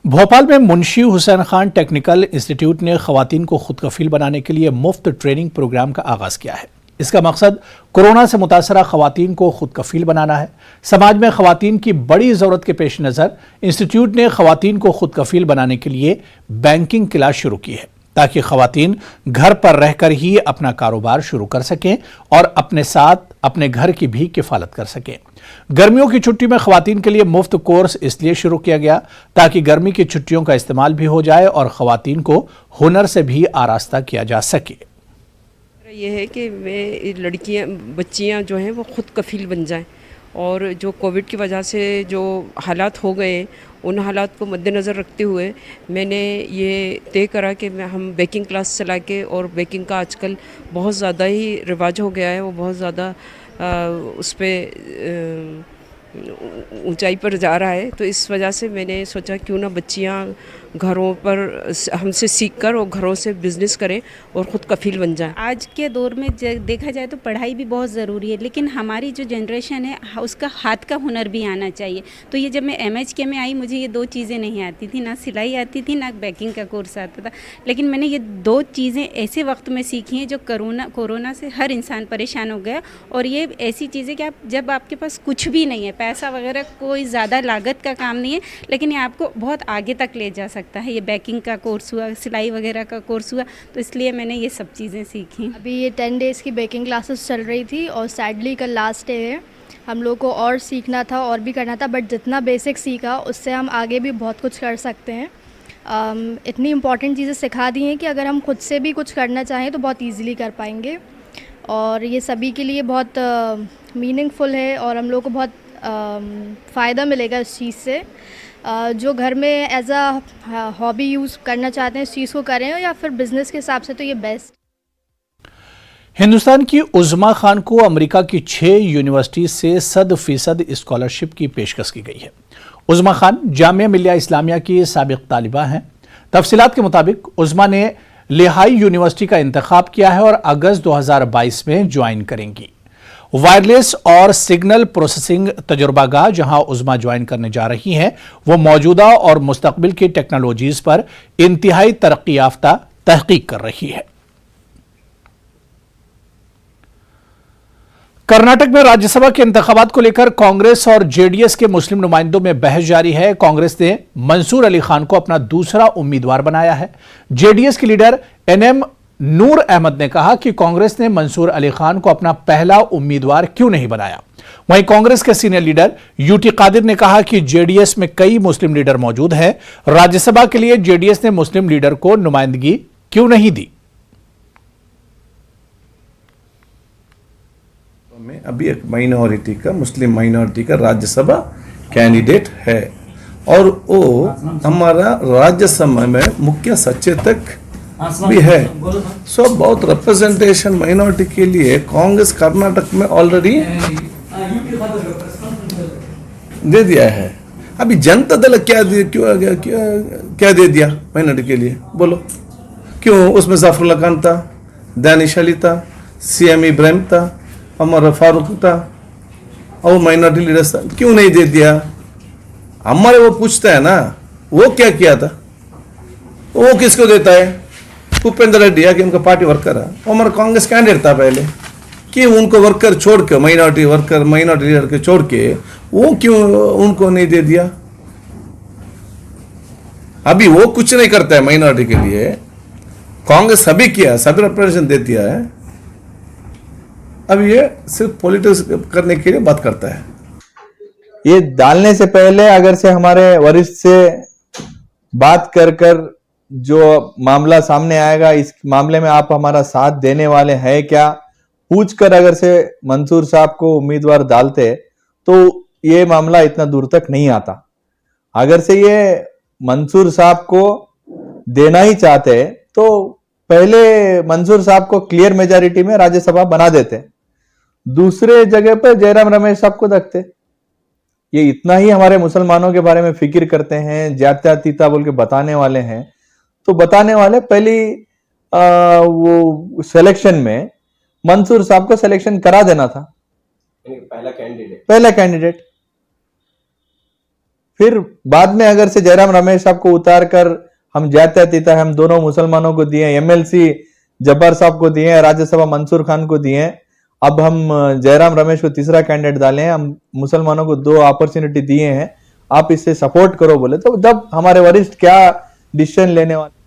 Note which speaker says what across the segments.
Speaker 1: भोपाल में Munshi Hussain Khan technical institute ने खवातीन को खुद कफील बनाने के लिए मुफ्त ट्रेनिंग प्रोग्राम का आगाज किया है। इसका मकसद कोरोना से मुतासरा खवातीन को खुद कफील बनाना है। समाज में खवातीन की बड़ी जरूरत के पेश नज़र इंस्टीट्यूट ने खवातीन को खुद कफील बनाने के लिए बैंकिंग क्लास शुरू की है, ताकि खवातीन घर पर रहकर ही अपना कारोबार शुरू कर सकें और अपने साथ अपने घर की भी किफालत कर सकें। गर्मियों की छुट्टी में खवातीन के लिए मुफ्त कोर्स इसलिए शुरू किया गया ताकि गर्मी की छुट्टियों का इस्तेमाल भी हो जाए और खवातीन को हुनर से भी आरास्ता किया जा सके।
Speaker 2: ये है कि वे बच्चियां जो हैं वो खुद कफील बन जाएं और जो कोविड की वजह से जो हालात हो गए उन हालात को मद्देनज़र रखते हुए मैंने ये तय करा कि हम बेकिंग क्लास चला के, और बेकिंग का आजकल बहुत ज़्यादा ही रिवाज हो गया है, वो बहुत ज़्यादा उस पर ऊंचाई पर जा रहा है। तो इस वजह से मैंने सोचा क्यों ना बच्चियां घरों पर हमसे सीखकर और घरों से बिजनेस करें और ख़ुद कफील बन जाएं।
Speaker 3: आज के दौर में देखा जाए तो पढ़ाई भी बहुत ज़रूरी है, लेकिन हमारी जो जनरेशन है उसका हाथ का हुनर भी आना चाहिए। तो ये जब मैं MHK में आई, मुझे ये दो चीज़ें नहीं आती थी, ना सिलाई आती थी ना बेकिंग का कोर्स आता था, लेकिन मैंने ये दो चीज़ें ऐसे वक्त में सीखी हैं जो कोरोना से हर इंसान परेशान हो गया। और ये ऐसी चीज़ें कि आप जब आपके पास कुछ भी नहीं है, पैसा वगैरह कोई ज़्यादा लागत का काम नहीं है, लेकिन ये आपको बहुत आगे तक ले जा सकता है। ये बेकिंग का कोर्स हुआ, सिलाई वगैरह का कोर्स हुआ, तो इसलिए मैंने ये सब चीज़ें सीखी।
Speaker 4: अभी ये 10 डेज़ की बेकिंग क्लासेस चल रही थी और सैडली कल लास्ट डे है। हम लोग को और सीखना था और भी करना था, बट जितना बेसिक सीखा उससे हम आगे भी बहुत कुछ कर सकते हैं। इतनी इम्पॉर्टेंट चीज़ें सिखा दी हैं कि अगर हम खुद से भी कुछ करना चाहें तो बहुत ईजीली कर पाएंगे, और ये सभी के लिए बहुत मीनिंगफुल है और हम लोग को बहुत फ़ायदा मिलेगा इस चीज़ से। जो घर में एज अ हॉबी यूज़ करना चाहते हैं इस चीज़ को करें, या फिर बिजनेस के हिसाब से तो ये बेस्ट।
Speaker 1: हिंदुस्तान की उज़्मा खान को अमेरिका की 6 यूनिवर्सिटी से 100% स्कॉलरशिप की पेशकश की गई है। उज़्मा खान जामिया मिलिया इस्लामिया की साबिक तालिबा हैं। तफसीलात के मुताबिक उज़्मा ने लेहाई यूनिवर्सिटी का इंतखाब किया है और अगस्त 2022 में ज्वाइन करेंगी। वायरलेस और सिग्नल प्रोसेसिंग तजुर्बागाह जहां उज़्मा ज्वाइन करने जा रही हैं, वो मौजूदा और मुस्तकबिल की टेक्नोलॉजीज पर इंतहाई तरक्की याफ्ता तहकीक कर रही है। कर्नाटक में राज्यसभा के इंतखाबात को लेकर कांग्रेस और जेडीएस के मुस्लिम नुमाइंदों में बहस जारी है। कांग्रेस ने मंसूर अली खान को अपना दूसरा उम्मीदवार बनाया है। जेडीएस के लीडर NM नूर अहमद ने कहा कि कांग्रेस ने मंसूर अली खान को अपना पहला उम्मीदवार क्यों नहीं बनाया। वहीं कांग्रेस के सीनियर लीडर UT कादिर ने कहा कि जेडीएस में कई मुस्लिम लीडर मौजूद हैं, राज्यसभा के लिए जेडीएस ने मुस्लिम लीडर को नुमाइंदगी क्यों नहीं दी।
Speaker 5: में अभी एक माइनॉरिटी का, मुस्लिम माइनॉरिटी का राज्यसभा कैंडिडेट है, और वो हमारा राज्यसभा में मुख्य सचेतक भी है। सो बहुत रिप्रेजेंटेशन माइनॉरिटी के लिए कांग्रेस कर्नाटक में ऑलरेडी दे दिया है। अभी जनता दल क्या दे दिया माइनॉरिटी के लिए, बोलो क्यों? उसमें जाफरुल्ला खान था, दानिश अली था, CM इब्राहिम था, अमर फारूक था, और माइनॉरिटी लीडर्स था, क्यों नहीं दे दिया? हमारे वो पूछता है ना, वो क्या किया था, वो किसको देता है? भूपेंद्र रेड्डी कि उनका पार्टी वर्कर है, वो हमारा कांग्रेस कैंडिडेट था पहले, कि उनको वर्कर छोड़ के, माइनॉरिटी लीडर के छोड़ के वो क्यों उनको नहीं दे दिया? अभी वो कुछ नहीं करता है माइनॉरिटी के लिए, कांग्रेस सभी किया, सभी रिप्रेजेंटेशन दे दिया है। अब ये सिर्फ पॉलिटिक्स करने के लिए बात करता है।
Speaker 6: ये डालने से पहले अगर से हमारे वरिष्ठ से बात कर जो मामला सामने आएगा, इस मामले में आप हमारा साथ देने वाले हैं क्या, पूछकर अगर से मंसूर साहब को उम्मीदवार डालते तो ये मामला इतना दूर तक नहीं आता। अगर से ये मंसूर साहब को देना ही चाहते तो पहले मंसूर साहब को क्लियर मेजॉरिटी में राज्यसभा बना देते, दूसरे जगह पर जयराम रमेश साहब को रखते। ये इतना ही हमारे मुसलमानों के बारे में फिक्र करते हैं, जात्यातीता बोल के बताने वाले हैं, तो बताने वाले पहली वो सिलेक्शन में मंसूर साहब को सिलेक्शन करा देना था, पहला कैंडिडेट। फिर बाद में अगर से जयराम रमेश साहब को उतार कर हम जात्यतीता हम दोनों मुसलमानों को दिए, एमएलसी जब्बार साहब को दिए, राज्यसभा मंसूर खान को दिए, अब हम जयराम रमेश को तीसरा कैंडिडेट डाले हैं, हम मुसलमानों को 2 अपॉर्चुनिटी दिए हैं, आप इससे सपोर्ट करो बोले तो जब हमारे वरिष्ठ क्या डिसीजन लेने वाले।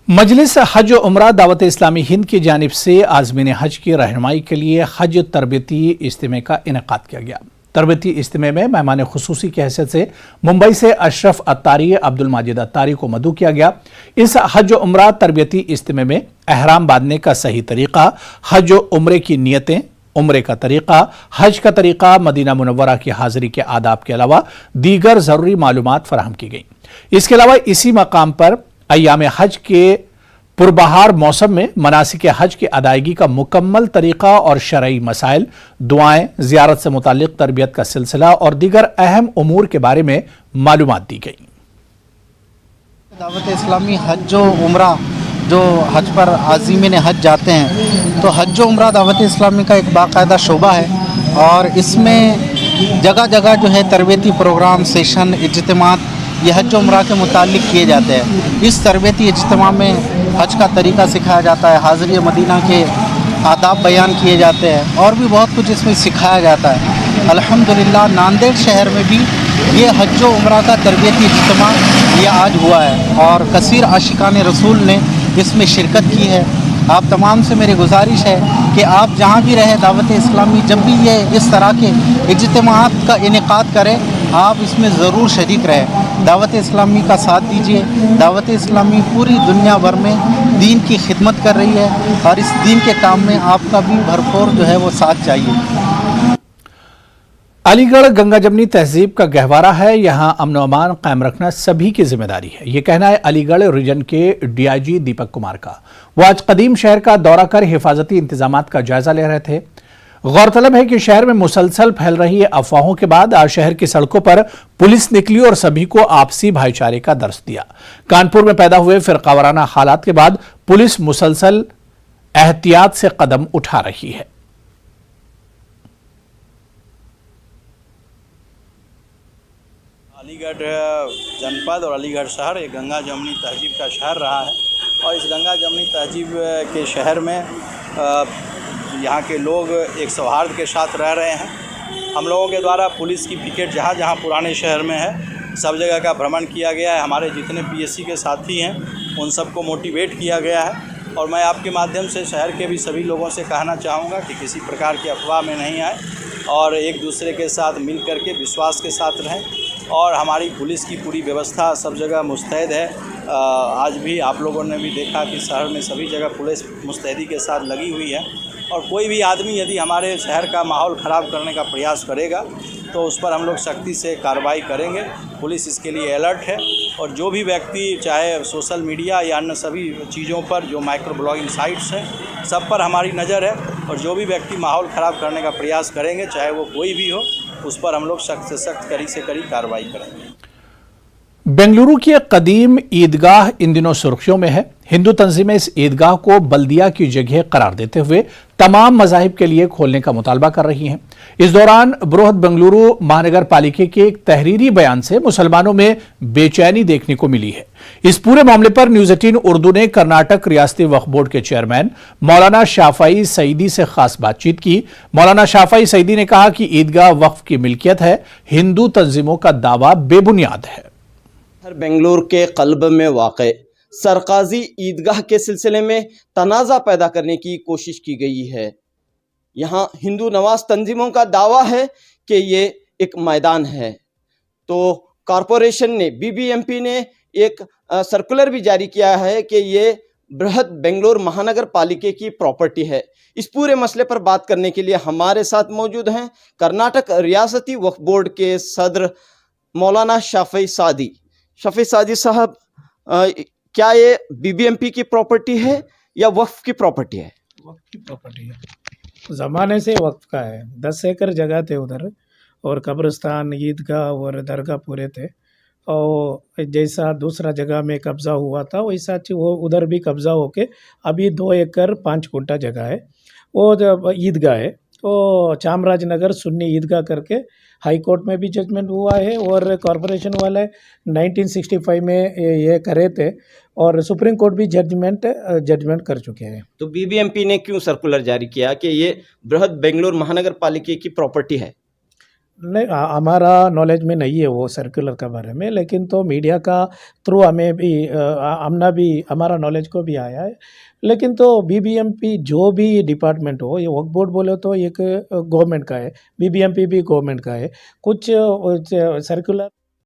Speaker 1: मजलिस हज उमरा दावत इस्लामी हिंद की जानिब से आज़मीन हज की रहनुमाई के लिए हज तरबियती इज्तिमा का इनेकाद किया गया। तरबियती इज्तिमा में मेहमान खुसूसी की हैसियत से मुंबई से अशरफ अत्तारी, अब्दुल माजिद अत्तारी को मदऊ किया गया। इस हज उमरा तरबियती इज्तिमा में अहराम बांधने का सही तरीका, हज उमरे की नियतें, उम्रे का तरीका, हज का तरीका, मदीना मुनव्वरा की हाजिरी के आदाब के अलावा दीगर ज़रूरी मालूमात फराहम की गई। इसके अलावा इसी मकाम पर अय्याम हज के पुरबहार मौसम में मनासिक हज की अदायगी का मुकम्मल तरीका और शरई मसाइल, दुआएं, ज़ियारत से मुताल्लिक तरबियत का सिलसिला और दीगर अहम उमूर के बारे में मालूमात दी गई।
Speaker 7: दावत इस्लामी हज व उम्रा जो हज पर आज़मीन हज जाते हैं, तो हज व उम्रा दावत इस्लामी का एक बाकायदा शोबा है और इसमें जगह जगह जो है तरबियती प्रोग्राम, सेशन, इज्तिमात ये हज व उम्रा के मुताल्लिक किए जाते हैं। इस तरबियती इज्तिमा में हज का तरीका सिखाया जाता है, हाज़िरी मदीना के आदाब बयान किए जाते हैं और भी बहुत कुछ इसमें सिखाया जाता है। अल्हम्दुलिल्लाह नांदेड़ शहर में भी ये हज व उम्रा का तरबियती इज्तिमा ये आज हुआ है और कसीर आशिकान रसूल ने इसमें शिरकत की है। आप तमाम से मेरी गुजारिश है कि आप जहाँ भी रहें, दावत इस्लामी जब भी ये इस तरह के इज्तिमात का इनेकाद करें, आप इसमें ज़रूर शरीक रहें, दावत इस्लामी का साथ दीजिए। दावत इस्लामी पूरी दुनिया भर में दीन की खिदमत कर रही है और इस दीन के काम में आपका भी भरपूर जो है वो साथ चाहिए।
Speaker 1: अलीगढ़ गंगा जमनी तहजीब का गहवारा है, यहाँ अमन व अमान कायम रखना सभी की जिम्मेदारी है, ये कहना है अलीगढ़ रीजन के डीआईजी दीपक कुमार का। वो आज कदीम शहर का दौरा कर हिफाजती इंतजामात का जायजा ले रहे थे। गौरतलब है कि शहर में मुसलसल फैल रही अफवाहों के बाद आज शहर की सड़कों पर पुलिस निकली और सभी को आपसी भाईचारे का दर्श दिया। कानपुर में पैदा हुए फिरकावाराना हालात के बाद पुलिस मुसलसल एहतियात से कदम उठा रही है।
Speaker 8: अलीगढ़ जनपद और अलीगढ़ शहर एक गंगा जमनी तहजीब का शहर रहा है और इस गंगा जमनी तहजीब के शहर में यहाँ के लोग एक सौहार्द के साथ रह रहे हैं। हम लोगों के द्वारा पुलिस की पिकेट जहाँ जहाँ पुराने शहर में है सब जगह का भ्रमण किया गया है। हमारे जितने पीएससी के साथी हैं उन सबको मोटिवेट किया गया है और मैं आपके माध्यम से शहर के भी सभी लोगों से कहना चाहूँगा कि किसी प्रकार की अफवाह में नहीं आए और एक दूसरे के साथ मिल करके विश्वास के साथ रहें। और हमारी पुलिस की पूरी व्यवस्था सब जगह मुस्तैद है। आज भी आप लोगों ने भी देखा कि शहर में सभी जगह पुलिस मुस्तैदी के साथ लगी हुई है और कोई भी आदमी यदि हमारे शहर का माहौल ख़राब करने का प्रयास करेगा तो उस पर हम लोग सख्ती से कार्रवाई करेंगे। पुलिस इसके लिए अलर्ट है और जो भी व्यक्ति चाहे सोशल मीडिया या अन्य सभी चीज़ों पर जो माइक्रो ब्लॉगिंग साइट्स हैं सब पर हमारी नज़र है और जो भी व्यक्ति माहौल ख़राब करने का प्रयास करेंगे चाहे वो कोई भी हो उस पर हम लोग सख्त से सख्त कड़ी से कड़ी कार्रवाई करेंगे।
Speaker 1: बेंगलुरु की कदीम ईदगाह इन दिनों सुर्खियों में है। हिंदू तंजीमें इस ईदगाह को बल्दिया की जगह करार देते हुए तमाम मज़ाहिब के लिए खोलने का मुतालबा कर रही हैं। इस दौरान बृहद बेंगलुरु महानगर पालिका के एक तहरीरी बयान से मुसलमानों में बेचैनी देखने को मिली है। इस पूरे मामले पर न्यूज़ 18 उर्दू ने कर्नाटक रियासती वक्फ बोर्ड के चेयरमैन मौलाना शाफई सईदी से खास बातचीत की। मौलाना शाफई सईदी ने कहा कि ईदगाह वक्फ की मिल्कियत है, हिंदू तंजीमों का दावा बेबुनियाद है।
Speaker 9: बेंगलुरु के कल्ब में वाक़े सरकाजी ईदगाह के सिलसिले में तनाज़ा पैदा करने की कोशिश की गई है। यहाँ हिंदू नवाज तंजीमों का दावा है कि ये एक मैदान है, तो कॉरपोरेशन ने बीबीएमपी ने एक सर्कुलर भी जारी किया है कि ये बृहद बेंगलुरु महानगर पालिका की प्रॉपर्टी है। इस पूरे मसले पर बात करने के लिए हमारे साथ मौजूद हैं कर्नाटक रियासती वक्फ बोर्ड के सदर मौलाना शाफई सादी। शफी सादी साहब, क्या ये बीबीएमपी की प्रॉपर्टी है या वक्फ की प्रॉपर्टी है?
Speaker 10: वक्फ की प्रॉपर्टी है, ज़माने से वक्फ का है। 10 एकड़ जगह थे उधर और कब्रिस्तान, ईदगाह और दरगाह पूरे थे और जैसा दूसरा जगह में कब्ज़ा हुआ था वैसा वो उधर भी कब्ज़ा होके अभी 2 एकड़ 5 गुंठा जगह है। वो जब ईदगाह है वो चामराजनगर सुन्नी ईदगाह करके हाई कोर्ट में भी जजमेंट हुआ है और कॉरपोरेशन वाले 1965 में ये करे थे और सुप्रीम कोर्ट भी जजमेंट कर चुके हैं।
Speaker 9: तो बीबीएमपी ने क्यों सर्कुलर जारी किया कि ये बृहद बेंगलोर महानगर पालिका की प्रॉपर्टी है?
Speaker 10: नहीं, हमारा नॉलेज में नहीं है वो सर्कुलर के बारे में, लेकिन तो मीडिया का थ्रू हमें भी हमारा नॉलेज को भी आया है। लेकिन तो बीबीएमपी जो भी डिपार्टमेंट हो, ये वक्फ बोर्ड बोले तो एक गवर्नमेंट का है, बीबीएमपी भी गवर्नमेंट का है। कुछ सर्कुलर